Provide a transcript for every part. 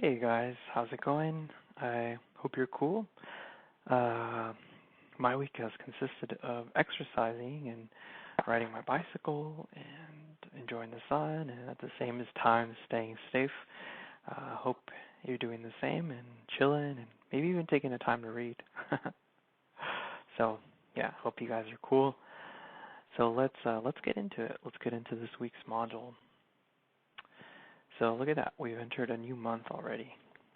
Hey guys, how's it going? I hope you're cool. Uh, my week has consisted of exercising and riding my bicycle and enjoying the sun and at the same time staying safe. Hope you're doing the same and chilling and maybe even taking the time to read. So yeah, hope you guys are cool. So let's get into it. Let's get into this week's module. So look at that. We've entered a new month already.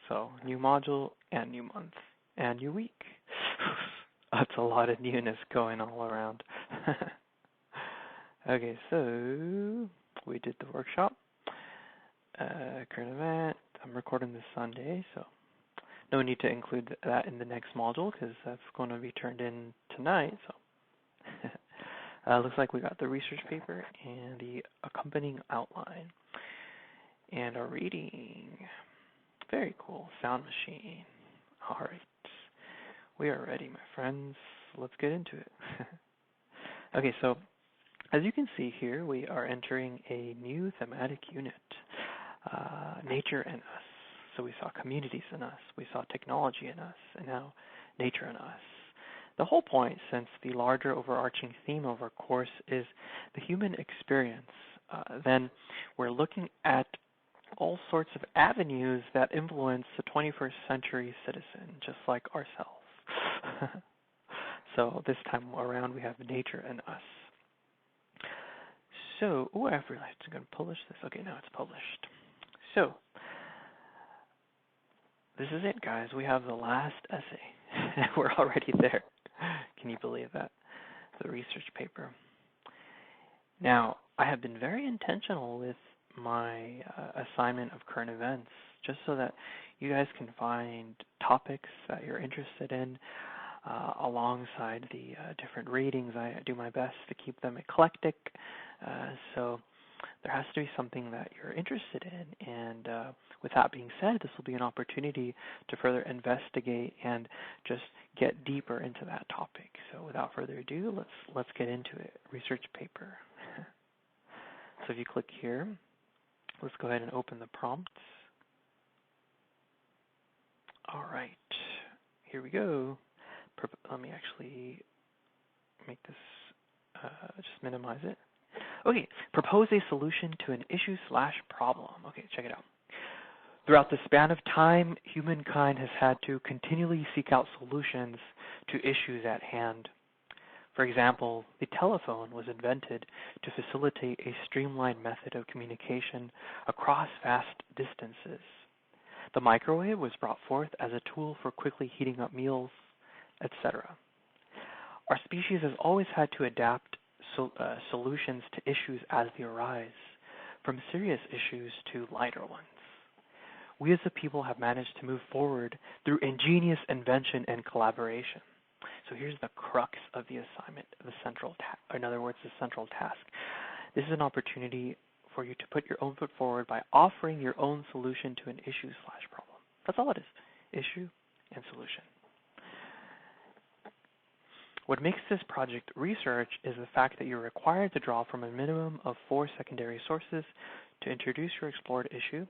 So new module and new month and new week. That's a lot of newness going all around. Okay, so we did the workshop. Current event. I'm recording this Sunday, so no need to include that in the next module because that's going to be turned in tonight. So looks like we got the research paper and the accompanying outline. And our reading. Very cool. Sound machine. All right. We are ready, my friends. Let's get into it. Okay, so as you can see here, we are entering a new thematic unit, nature and us. So we saw communities in us, we saw technology in us, and now nature in us. The whole point, since the larger overarching theme of our course is the human experience, then we're looking at all sorts of avenues that influence the 21st century citizen, just like ourselves. So this time around, we have nature and us. So, I realized I'm going to publish this. Okay, now it's published. So, this is it, guys. We have the last essay. We're already there. Can you believe that? The research paper. Now, I have been very intentional with my assignment of current events, just so that you guys can find topics that you're interested in alongside the different readings. I do my best to keep them eclectic, so there has to be something that you're interested in. And with that being said, this will be an opportunity to further investigate and just get deeper into that topic. So without further ado, let's get into it. Research paper. So if you click here, let's go ahead and open the prompts. All right, here we go. Let me actually make this, just minimize it. Okay, propose a solution to an issue/problem. Okay, check it out. Throughout the span of time, humankind has had to continually seek out solutions to issues at hand. For example, the telephone was invented to facilitate a streamlined method of communication across vast distances. The microwave was brought forth as a tool for quickly heating up meals, etc. Our species has always had to adapt solutions to issues as they arise, from serious issues to lighter ones. We as a people have managed to move forward through ingenious invention and collaboration. So here's the crux of the assignment, the central in other words, the central task. This is an opportunity for you to put your own foot forward by offering your own solution to an issue/problem. That's all it is, issue and solution. What makes this project research is the fact that you're required to draw from a minimum of 4 secondary sources to introduce your explored issue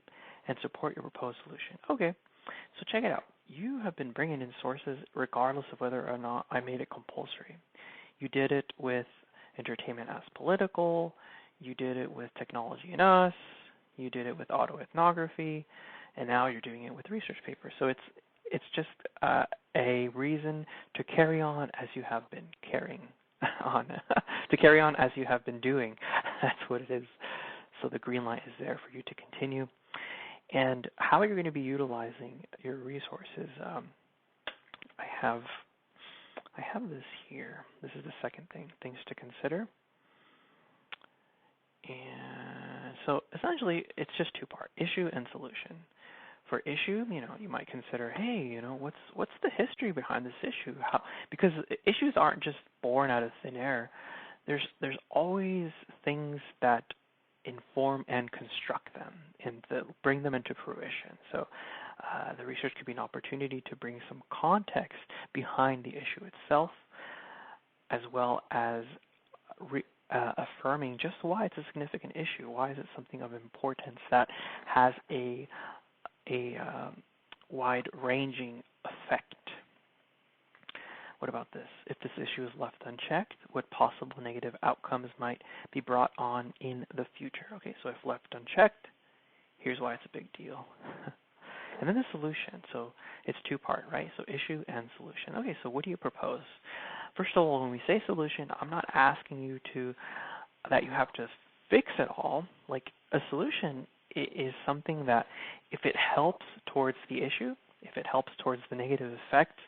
and support your proposed solution. Okay, so check it out. You have been bringing in sources regardless of whether or not I made it compulsory. You did it with entertainment as political, you did it with technology and us, you did it with autoethnography, and now you're doing it with research papers. So it's just a reason to carry on as you have been carrying on, to carry on as you have been doing. That's what it is. So the green light is there for you to continue. And how you're going to be utilizing your resources, I have this here. This is the second thing, things to consider. And so essentially, it's just two-part, issue and solution. For issue, you might consider, hey, what's the history behind this issue? Because issues aren't just born out of thin air. There's always things that inform and construct them and bring them into fruition. So the research could be an opportunity to bring some context behind the issue itself, as well as affirming just why it's a significant issue. Why is it something of importance that has a a wide-ranging effect. What about this? If this issue is left unchecked, what possible negative outcomes might be brought on in the future? Okay, so if left unchecked, here's why it's a big deal. And then the solution. So it's two-part, right? So issue and solution. Okay, so what do you propose? First of all, when we say solution, I'm not asking you that you have to fix it all. Like a solution is something that if it helps towards the issue, if it helps towards the negative effect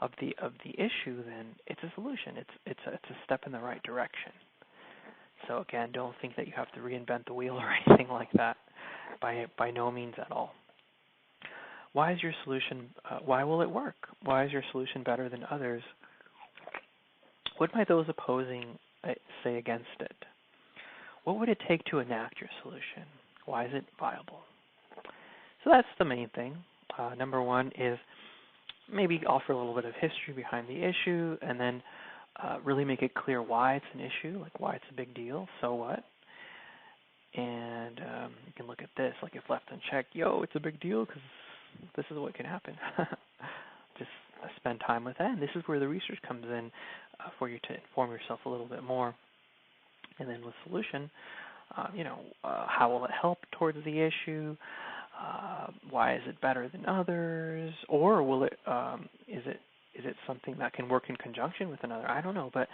of the issue, then it's a solution. It's a step in the right direction. So again, don't think that you have to reinvent the wheel or anything like that. By no means at all. Why is your solution? Why will it work? Why is your solution better than others? What might those opposing say against it? What would it take to enact your solution? Why is it viable? So that's the main thing. Number one is maybe offer a little bit of history behind the issue, and then really make it clear why it's an issue, like why it's a big deal, so what. And you can look at this, like if left unchecked, it's a big deal because this is what can happen. Just spend time with that, and this is where the research comes in for you to inform yourself a little bit more. And then with solution, how will it help towards the issue? Why is it better than others? Or will it? Is it something that can work in conjunction with another? I don't know, but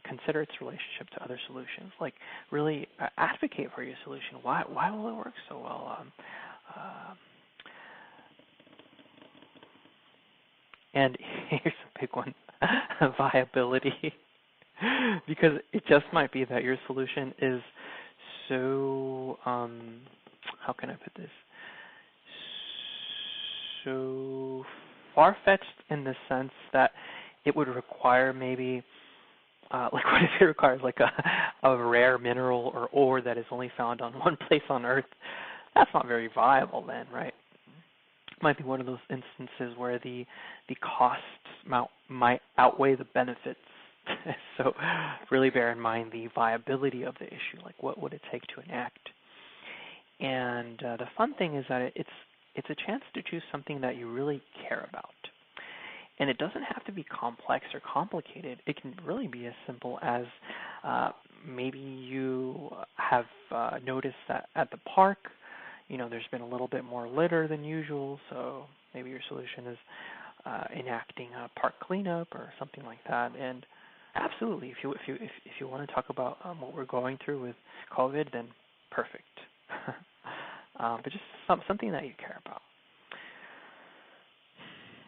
consider its relationship to other solutions. Like really advocate for your solution. Why will it work so well? And here's a big one, viability. Because it just might be that your solution is so, how can I put this? So far-fetched in the sense that it would require maybe, like what if it requires like a rare mineral or ore that is only found on one place on Earth? That's not very viable then, right? It might be one of those instances where the costs might outweigh the benefits. So really bear in mind the viability of the issue, like what would it take to enact. And the fun thing is that it's a chance to choose something that you really care about. And it doesn't have to be complex or complicated. It can really be as simple as maybe you have noticed that at the park, there's been a little bit more litter than usual, so maybe your solution is enacting a park cleanup or something like that. And absolutely, if you want to talk about what we're going through with COVID, then perfect. But just something that you care about.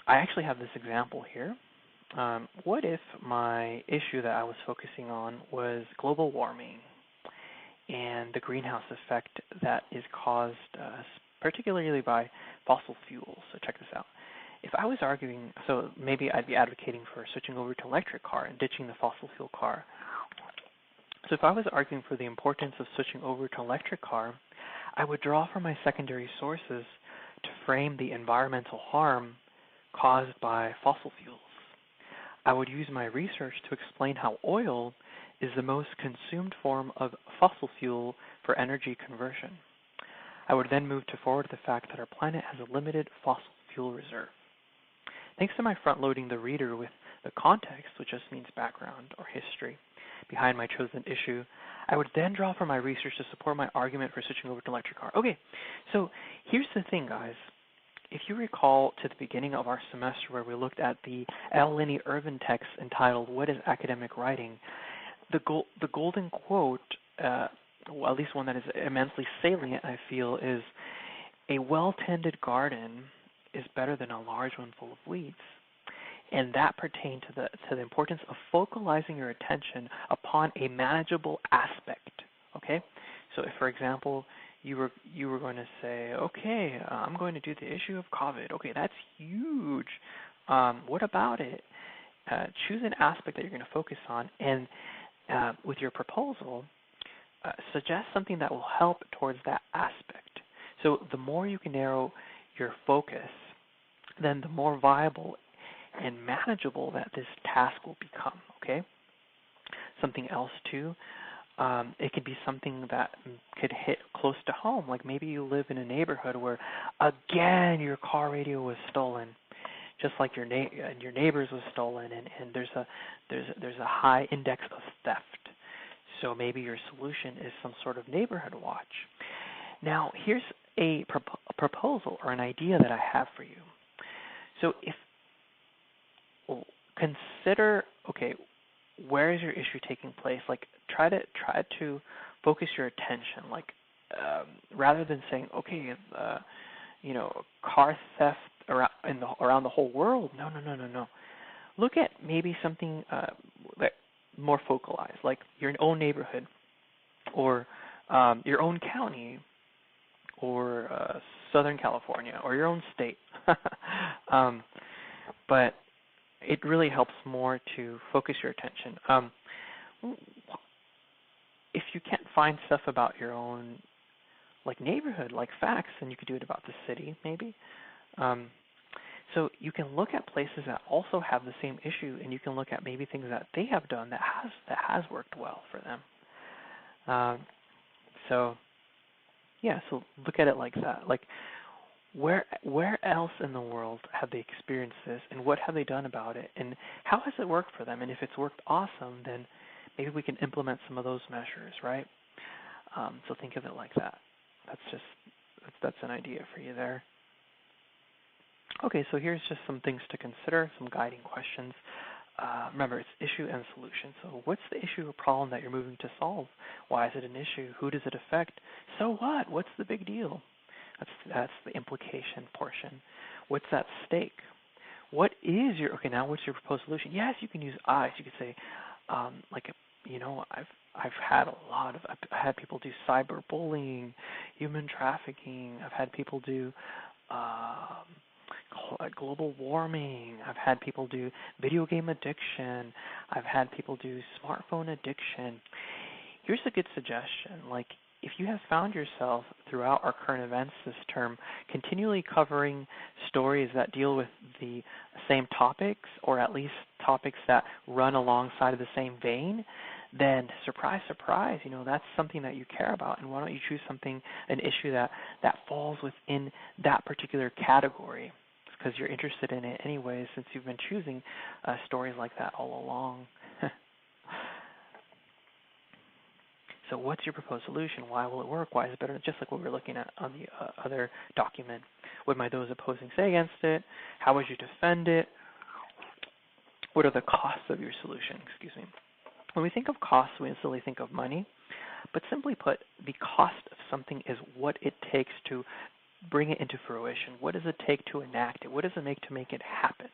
I actually have this example here. What if my issue that I was focusing on was global warming and the greenhouse effect that is caused particularly by fossil fuels? So check this out. If I was arguing, so maybe I'd be advocating for switching over to electric car and ditching the fossil fuel car. So if I was arguing for the importance of switching over to electric car, I would draw from my secondary sources to frame the environmental harm caused by fossil fuels. I would use my research to explain how oil is the most consumed form of fossil fuel for energy conversion. I would then move to forward the fact that our planet has a limited fossil fuel reserve. Thanks to my front-loading the reader with the context, which just means background or history, behind my chosen issue, I would then draw from my research to support my argument for switching over to electric car. Okay, so here's the thing, guys. If you recall to the beginning of our semester where we looked at the L. Lenny Irvin text entitled "What is Academic Writing?", the golden quote, well, at least one that is immensely salient, I feel, is, "A well-tended garden is better than a large one full of weeds." And that pertained to the importance of focalizing your attention upon a manageable aspect. Okay, so if, for example, you were going to say, okay, I'm going to do the issue of COVID. Okay, that's huge. What about it? Choose an aspect that you're going to focus on, and with your proposal, suggest something that will help towards that aspect. So the more you can narrow your focus, then the more viable and manageable that this task will become, okay? Something else, too, It could be something that could hit close to home. Like maybe you live in a neighborhood where, again, your car radio was stolen, just like your neighbor's was stolen, and there's a high index of theft. So maybe your solution is some sort of neighborhood watch. Now, here's a proposal or an idea that I have for you. So consider, okay, where is your issue taking place? Like try to focus your attention. Like rather than saying, okay, car theft around the whole world. No. Look at maybe something like more focalized, like your own neighborhood, or your own county, or Southern California, or your own state. But it really helps more to focus your attention. If you can't find stuff about your own like neighborhood, like facts, then you could do it about the city, maybe. So you can look at places that also have the same issue, and you can look at maybe things that they have done that has worked well for them. So look at it like that. Like where else in the world have they experienced this, and what have they done about it, and how has it worked for them? And if it's worked awesome, then maybe we can implement some of those measures, right? So think of it like that. That's an idea for you there. Okay, so here's just some things to consider, some guiding questions. Remember, it's issue and solution. So what's the issue or problem that you're moving to solve? Why is it an issue? Who does it affect? So what? What's the big deal? That's the implication portion. What's at stake? What's your proposed solution? Yes, you can use I's. You could say, I've had people do cyberbullying, human trafficking. I've had people do global warming. I've had people do video game addiction. I've had people do smartphone addiction. Here's a good suggestion. Like, if you have found yourself throughout our current events this term continually covering stories that deal with the same topics, or at least topics that run alongside of the same vein, then surprise, surprise, that's something that you care about. And why don't you choose an issue that falls within that particular category? Because you're interested in it anyway, since you've been choosing stories like that all along. So what's your proposed solution? Why will it work? Why is it better? Just like what we were looking at on the other document. What might those opposing say against it? How would you defend it? What are the costs of your solution? When we think of costs, we instantly think of money. But simply put, the cost of something is what it takes to bring it into fruition. What does it take to enact it? What does it make to make it happen?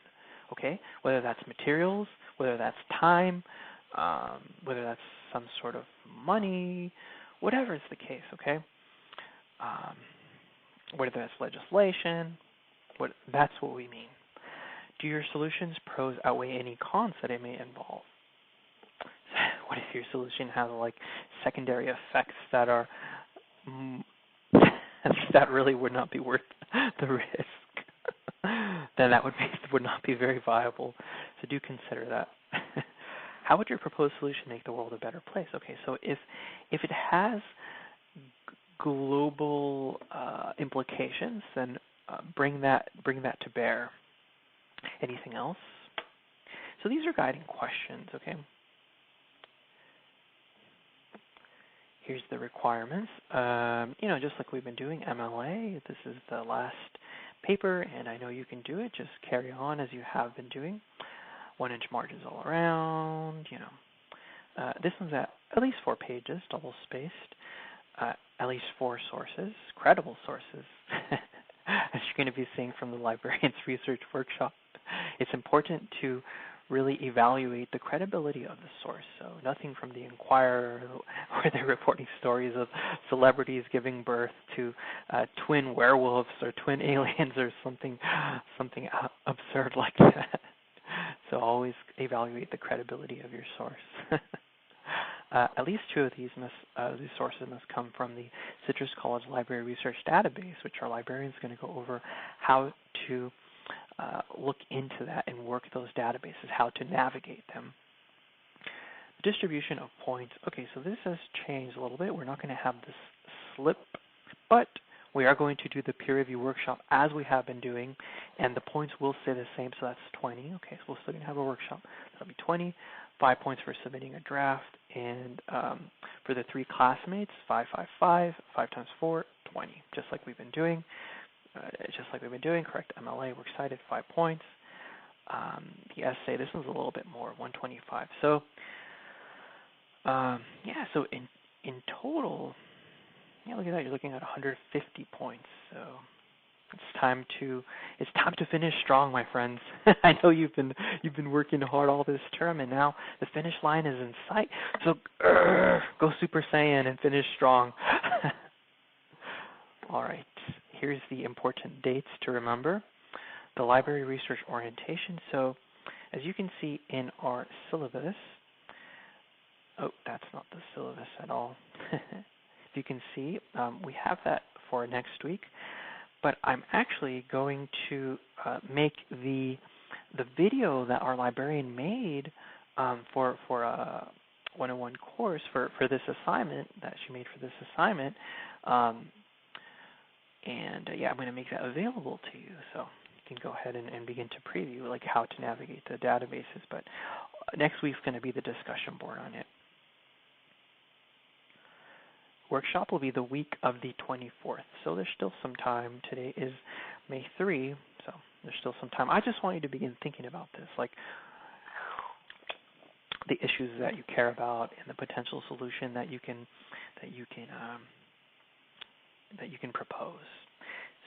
Okay? Whether that's materials, whether that's time, whether that's some sort of money, whatever is the case, okay? Whether that's legislation, that's what we mean. Do your solution's pros outweigh any cons that it may involve? What if your solution has like secondary effects that are that really would not be worth the risk? Then that would not be very viable. So do consider that. How would your proposed solution make the world a better place? Okay, so if it has global implications, then bring that to bear. Anything else? So these are guiding questions, okay? Here's the requirements. Just like we've been doing MLA, this is the last paper, and I know you can do it. Just carry on as you have been doing. 1-inch margins all around, This one's at least 4 pages, double-spaced. At least 4 sources, credible sources, as you're going to be seeing from the librarian's research workshop. It's important to really evaluate the credibility of the source. So nothing from the Inquirer, where they're reporting stories of celebrities giving birth to twin werewolves or twin aliens or something absurd like that. So always evaluate the credibility of your source. At least 2 of these sources must come from the Citrus College Library Research Database, which our librarian's going to go over how to look into that and work those databases, how to navigate them. distribution of points. Okay, so this has changed a little bit. We're not going to have this slip, but we are going to do the peer review workshop as we have been doing, and the points will stay the same, so that's 20. Okay, so we're still going to have a workshop. That'll be 20, 5 points for submitting a draft, and for the 3 classmates, 5, 5, 5, 5 times 4, 20, just like we've been doing. Correct MLA, we're excited, 5 points. The essay, this one's a little bit more, 125. So, yeah, so in total, yeah, look at that, you're looking at 150 points. So it's time to finish strong, my friends. I know you've been working hard all this term, and now the finish line is in sight. So go Super Saiyan and finish strong. All right, here's the important dates to remember. The library research orientation. So as you can see in our syllabus, oh, that's not the syllabus at all. If you can see, we have that for next week, but I'm actually going to make the video that our librarian made for a 101 course for this assignment that she made for this assignment, and yeah, I'm going to make that available to you. So you can go ahead and begin to preview like how to navigate the databases. But next week's going to be the discussion board on it. Workshop will be the week of the 24th, so there's still some time. Today is May 3, so there's still some time. I just want you to begin thinking about this, like the issues that you care about and the potential solution that you can propose.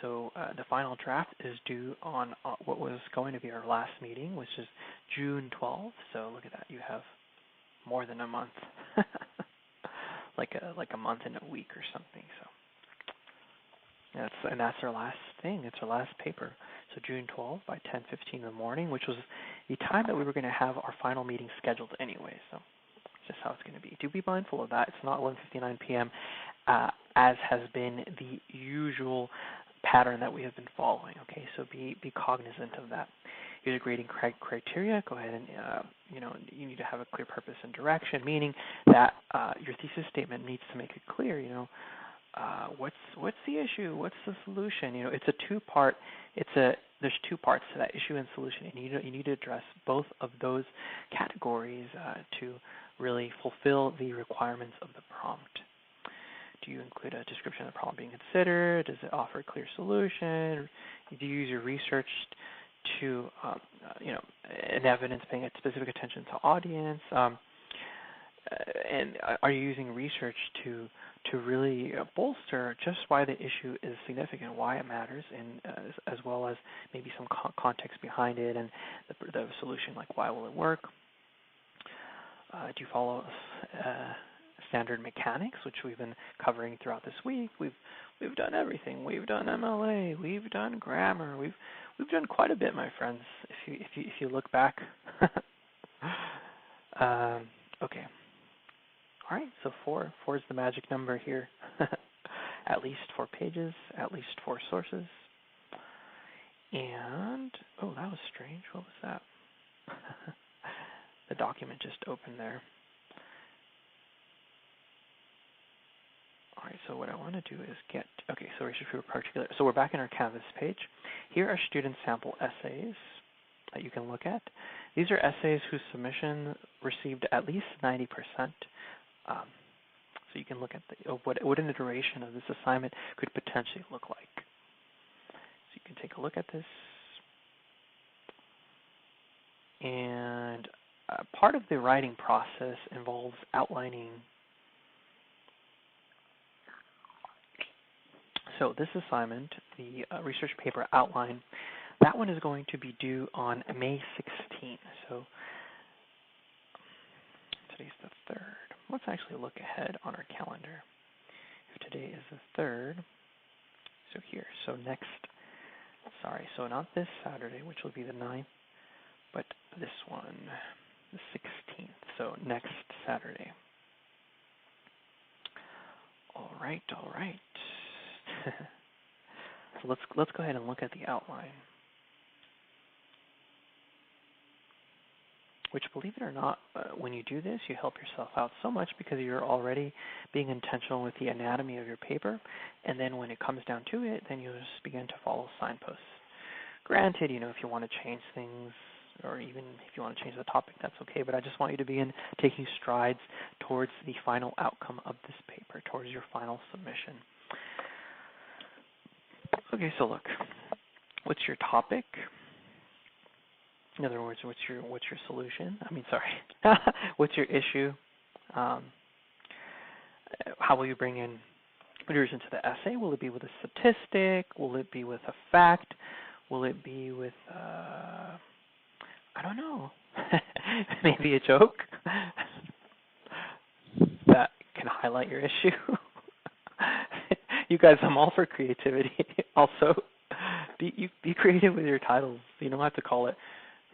So the final draft is due on what was going to be our last meeting, which is June 12th. So look at that, you have more than a month. like a month and a week or something. So that's our last thing. It's our last paper. So June 12th by 10:15 in the morning, which was the time that we were going to have our final meeting scheduled anyway. So it's just how it's going to be. Do be mindful of that. It's not 11:59 p.m. As has been the usual pattern that we have been following. Okay, so be cognizant of that. Here's the grading criteria. Go ahead and you need to have a clear purpose and direction, meaning that your thesis statement needs to make it clear. What's the issue? What's the solution? It's a two-part. There's 2 parts to that, issue and solution, and you need to address both of those categories to really fulfill the requirements of the prompt. Do you include a description of the problem being considered? Does it offer a clear solution? Do you use your research to, and evidence paying specific attention to audience? And are you using research to really bolster just why the issue is significant, why it matters, and as well as maybe some context behind it and the solution, like why will it work? Do you follow standard mechanics, which we've been covering throughout this week? We've done everything. We've done MLA. We've done grammar. We've done quite a bit, my friends. If you look back. Okay. All right. So 4 is the magic number here. At least 4 pages. At least 4 sources. And oh, that was strange. What was that? The document just opened there. All right, so what I want to do is so research paper particular. So we're back in our Canvas page. Here are student sample essays that you can look at. These are essays whose submission received at least 90%. So you can look at what an iteration of this assignment could potentially look like. So you can take a look at this. And part of the writing process involves outlining. So this assignment, the research paper outline, that one is going to be due on May 16th. So today's the 3rd. Let's actually look ahead on our calendar. If today is the 3rd, so here, so not this Saturday, which will be the 9th, but this one, the 16th, so next Saturday. All right. So let's go ahead and look at the outline. which, believe it or not, when you do this, you help yourself out so much because you're already being intentional with the anatomy of your paper, and then when it comes down to it, then you just begin to follow signposts. Granted, if you want to change things, or even if you want to change the topic, that's okay, but I just want you to begin taking strides towards the final outcome of this paper, towards your final submission. Okay, so look, what's your topic? In other words, what's your solution? What's your issue? How will you bring in readers into the essay? Will it be with a statistic? Will it be with a fact? Will it be with, I don't know, maybe a joke that can highlight your issue? You guys, I'm all for creativity. Also, be creative with your titles. You don't have to call it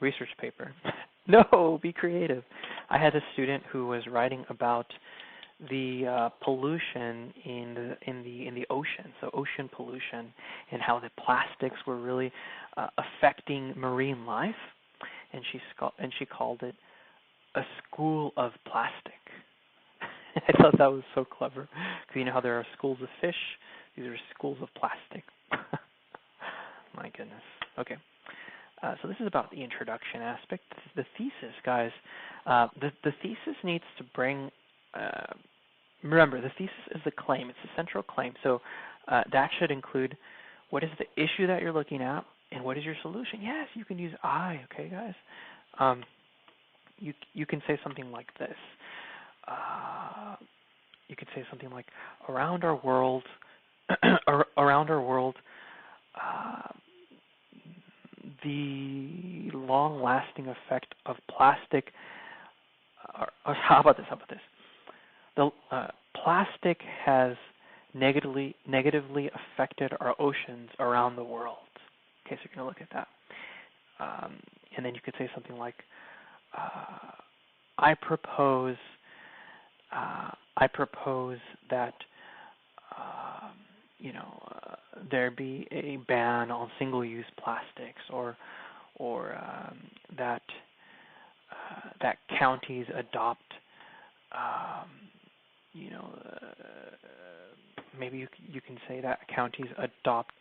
research paper. No, be creative. I had a student who was writing about the pollution in the ocean, so ocean pollution, and how the plastics were really affecting marine life, and she called it a school of plastic. I thought that was so clever, because you know how there are schools of fish, these are schools of plastic. My goodness. Okay. So this is about the introduction aspect. The thesis, guys, the thesis needs to bring, remember, the thesis is the claim. It's the central claim. So that should include what is the issue that you're looking at and what is your solution. Yes, you can use I, okay, guys? You can say something like this. You could say something like, around our world, the long-lasting effect of plastic. Or how about this? The plastic has negatively affected our oceans around the world. Okay, so you're going to look at that, and then you could say something like, I propose that there be a ban on single-use plastics, or that counties adopt, maybe you can say that counties adopt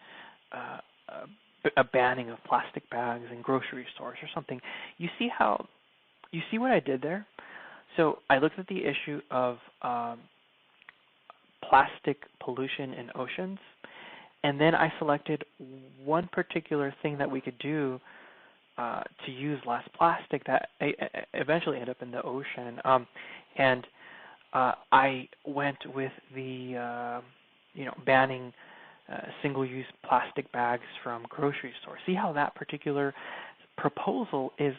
a banning of plastic bags in grocery stores or something. You see what I did there? So I looked at the issue of plastic pollution in oceans, and then I selected one particular thing that we could do to use less plastic that eventually ended up in the ocean. And I went with the banning single-use plastic bags from grocery stores. See how that particular proposal is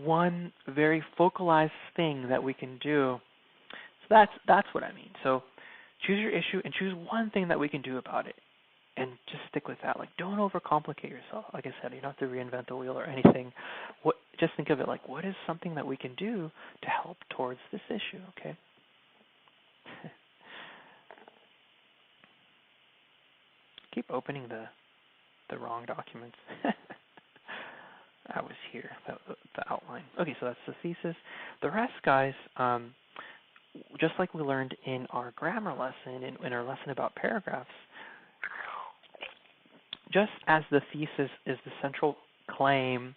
one very focalized thing that we can do. So that's what I mean. So choose your issue and choose one thing that we can do about it, and just stick with that. Like, don't overcomplicate yourself. Like I said, you don't have to reinvent the wheel or anything. Just think of it like, what is something that we can do to help towards this issue? Okay. Keep opening the wrong documents. I was here, the outline. Okay, so that's the thesis. The rest, guys, just like we learned in our grammar lesson, in our lesson about paragraphs, just as the thesis is the central claim,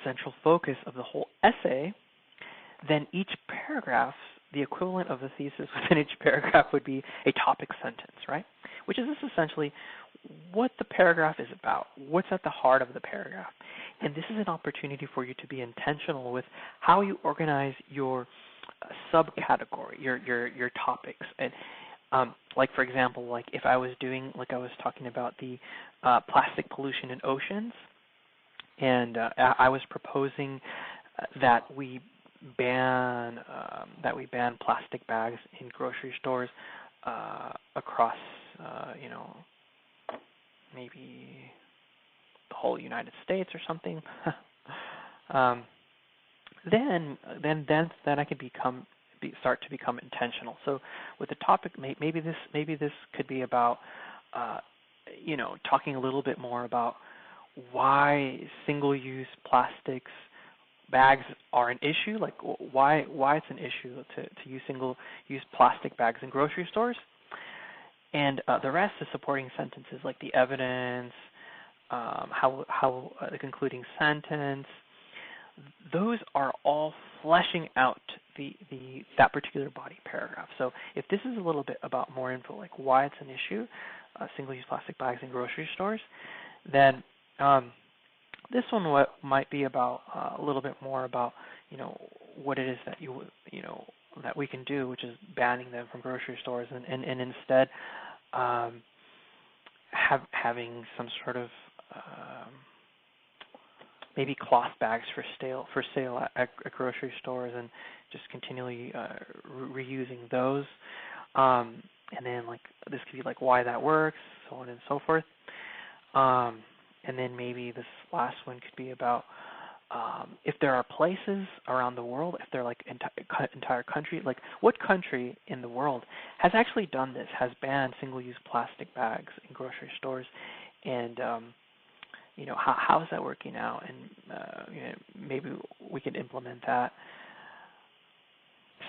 central focus of the whole essay, then each paragraph, the equivalent of the thesis within each paragraph would be a topic sentence, right? Which is this essentially what the paragraph is about, what's at the heart of the paragraph. And this is an opportunity for you to be intentional with how you organize your subcategory, your topics. And like, for example, like if I was doing, like I was talking about the plastic pollution in oceans, and I was proposing that we ban plastic bags in grocery stores across, maybe the whole United States or something. Then I can start to become intentional. So with the topic, maybe this could be about talking a little bit more about why single-use plastics bags are an issue, like why it's an issue to use single-use plastic bags in grocery stores, and the rest is supporting sentences like the evidence, how the concluding sentence. Those are all fleshing out that particular body paragraph. So if this is a little bit about more info, like why it's an issue, single-use plastic bags in grocery stores, then this one might be about a little bit more about what it is that that we can do, which is banning them from grocery stores, and instead having some sort of maybe cloth bags for sale at grocery stores, and just continually reusing those. And then this could be like why that works, so on and so forth. And then maybe this last one could be about if there are places around the world, if they're like entire country, like what country in the world has actually done this, has banned single-use plastic bags in grocery stores, and how is that working out? And maybe we can implement that.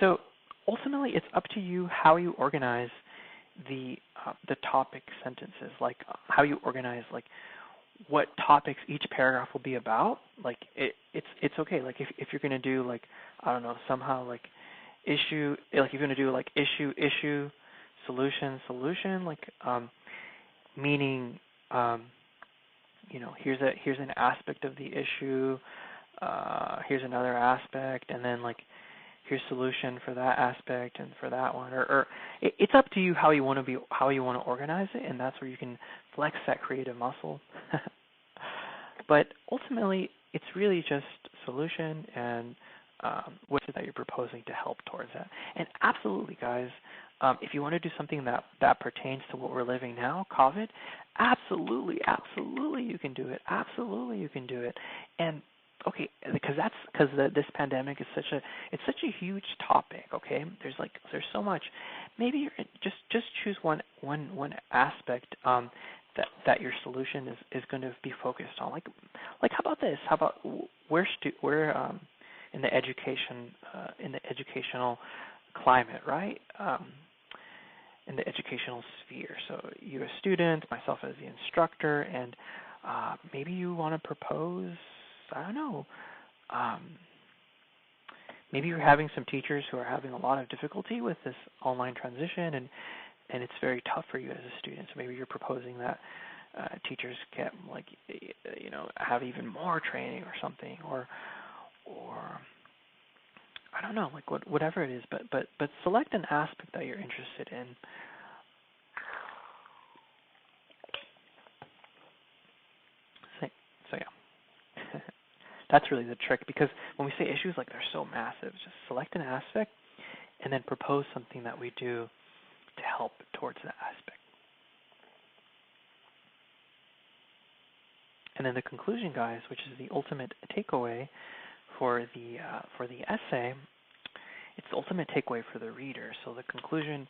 So ultimately, it's up to you how you organize the topic sentences, like how you organize what topics each paragraph will be about. Like it's okay. Like if you're gonna do somehow issue, like you're gonna do issue, solution, meaning here's an aspect of the issue, here's another aspect, and then here's solution for that aspect and for that one. Or it's up to you how you want to organize it, and that's where you can flex that creative muscle. But ultimately, it's really just solution and what is it that you're proposing to help towards that. And absolutely, guys, if you want to do something that pertains to what we're living now, COVID, absolutely you can do it. Absolutely you can do it. And okay, because this pandemic is such a huge topic. Okay, there's so much. Maybe you're just choose one aspect that your solution is going to be focused on. Like how about this? How about where in the educational climate, right? In the educational sphere. So you're a student, myself as the instructor, and maybe you want to propose, I don't know, maybe you're having some teachers who are having a lot of difficulty with this online transition, and it's very tough for you as a student. So maybe you're proposing that teachers get have even more training or something, or I don't know, whatever it is, but select an aspect that you're interested in. So yeah, that's really the trick, because when we say issues, they're so massive. Just select an aspect and then propose something that we do to help towards that aspect. And then the conclusion, guys, which is the ultimate takeaway for the essay, it's the ultimate takeaway for the reader. So the conclusion,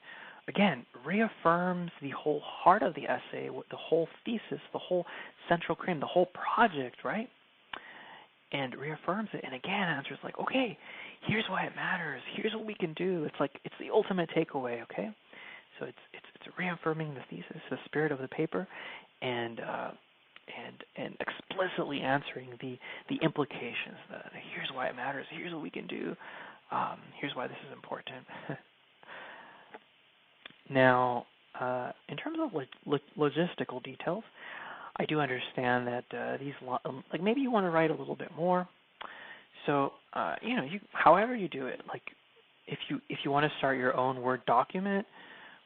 again, reaffirms the whole heart of the essay, the whole thesis, the whole central cream, the whole project, right? And reaffirms it, and again answers okay, here's why it matters. Here's what we can do. It's the ultimate takeaway, okay? So it's reaffirming the thesis, the spirit of the paper, and explicitly answering the implications. Here's why it matters. Here's what we can do. Here's why this is important. Now, in terms of logistical details, I do understand that these maybe you want to write a little bit more. So however you do it, if you want to start your own Word document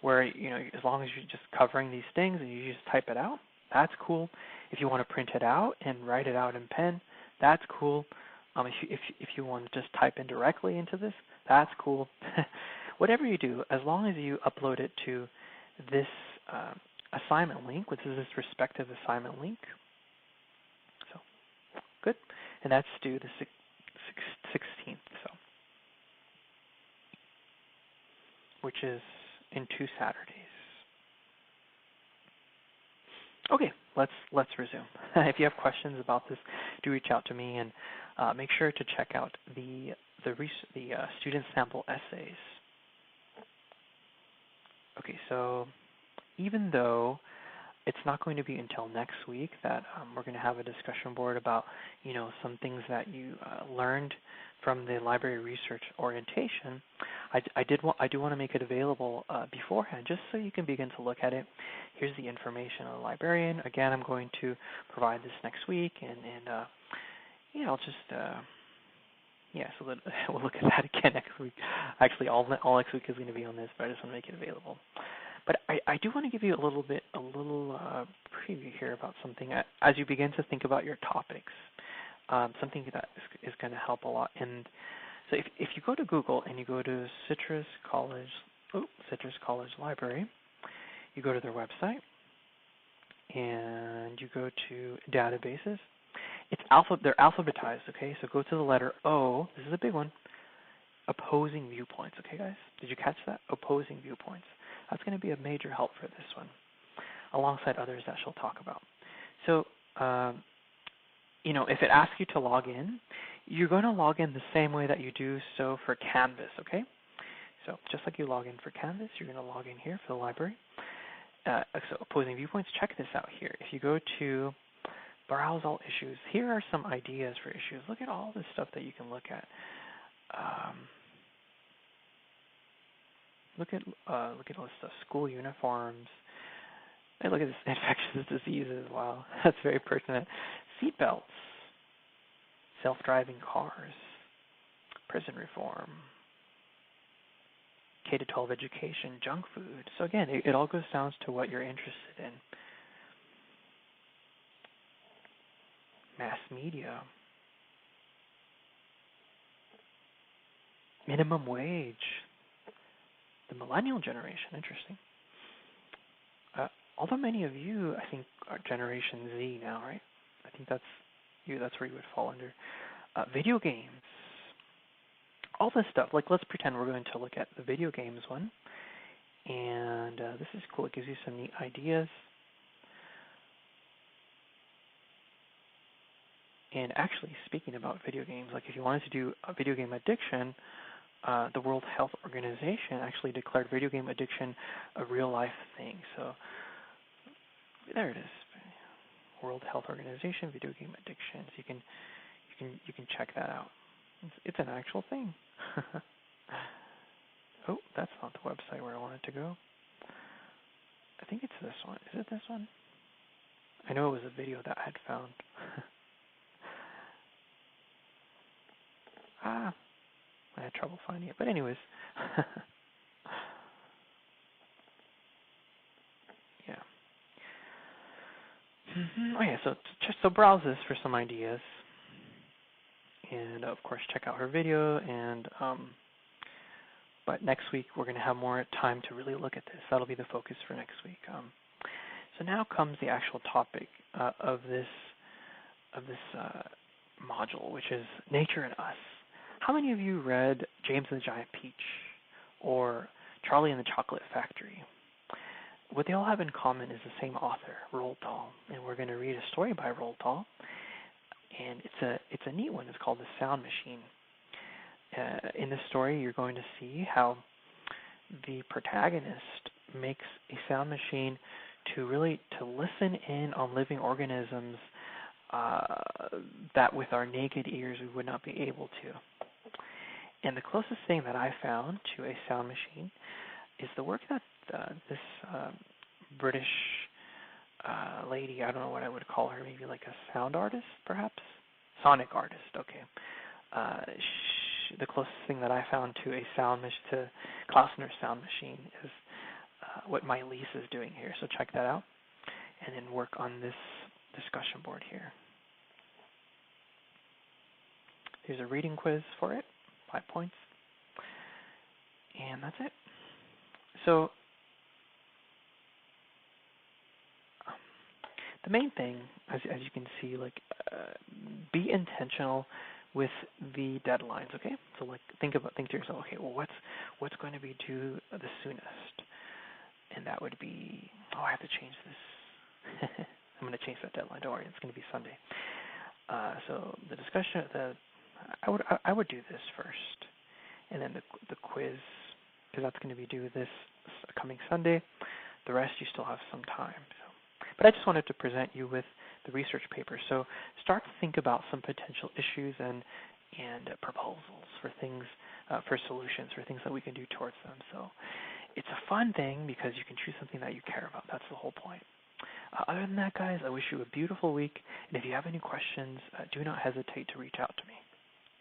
where as long as you're just covering these things and you just type it out, that's cool. If you want to print it out and write it out in pen, that's cool. If you want to just type in directly into this, that's cool. Whatever you do, as long as you upload it to this assignment link, which is this respective assignment link. So, good. And that's due the 16th, which is in 2 Saturdays. Okay, let's resume. If you have questions about this, do reach out to me, and make sure to check out the student sample essays. Okay, so even though it's not going to be until next week that we're going to have a discussion board about, some things that you learned from the library research orientation. I do want to make it available beforehand, just so you can begin to look at it. Here's the information on the librarian. Again, I'm going to provide this next week, and I'll just so we'll look at that again next week. Actually, all next week is going to be on this, but I just want to make it available. But I do want to give you a little preview here about something as you begin to think about your topics. Something that is going to help a lot. And so if you go to Google and you go to Citrus College Library, you go to their website and you go to databases. They're alphabetized, okay? So go to the letter O. This is a big one. Opposing viewpoints, okay, guys? Did you catch that? Opposing viewpoints. That's going to be a major help for this one, alongside others that she'll talk about. So, if it asks you to log in, you're going to log in the same way that you do so for Canvas, okay? So just like you log in for Canvas, you're going to log in here for the library. So opposing viewpoints, check this out here. If you go to browse all issues, here are some ideas for issues. Look at all this stuff that you can look at. Look at all this stuff. School uniforms. And look at this infectious diseases. Wow, that's very pertinent. Seatbelts. Self-driving cars. Prison reform. K-12 education. Junk food. So again, it all goes down to what you're interested in. Mass media. Minimum wage. The millennial generation, interesting. Although many of you, I think, are Generation Z now, right? I think that's where you would fall under. Video games. All this stuff. Like, let's pretend we're going to look at the video games one. And this is cool. It gives you some neat ideas. And actually, speaking about video games, like if you wanted to do a video game addiction, the World Health Organization actually declared video game addiction a real-life thing. So there it is, World Health Organization, video game addictions. You can check that out. It's an actual thing. Oh, that's not the website where I wanted to go. I think it's this one. Is it this one? I know it was a video that I had found. I had trouble finding it, but anyways. Yeah. Oh yeah, so browse this for some ideas, and of course check out her video. And but next week we're going to have more time to really look at this. That'll be the focus for next week. So now comes the actual topic of this module, which is nature and us. How many of you read James and the Giant Peach or Charlie and the Chocolate Factory? What they all have in common is the same author, Roald Dahl, and we're going to read a story by Roald Dahl, and it's a neat one. It's called The Sound Machine. In this story, you're going to see how the protagonist makes a sound machine to listen in on living organisms that with our naked ears we would not be able to. And the closest thing that I found to a sound machine is the work that this British lady, I don't know what I would call her, maybe like a sound artist, perhaps? Sonic artist, okay. The closest thing that I found to Klausner's sound machine is what my Lise is doing here. So check that out, and then work on this discussion board here. Here's a reading quiz for it, 5 points. And that's it. So the main thing, as you can see, be intentional with the deadlines, okay? So think to yourself, okay, well what's going to be due the soonest? And that would be, I have to change this. going to change that deadline. Don't worry, it's going to be Sunday. So the discussion, I would do this first, and then the quiz, because that's going to be due this coming Sunday. The rest you still have some time. But I just wanted to present you with the research paper. So start to think about some potential issues and proposals for things, for solutions, for things that we can do towards them. So it's a fun thing because you can choose something that you care about. That's the whole point. Other than that, guys, I wish you a beautiful week. And if you have any questions, do not hesitate to reach out to me.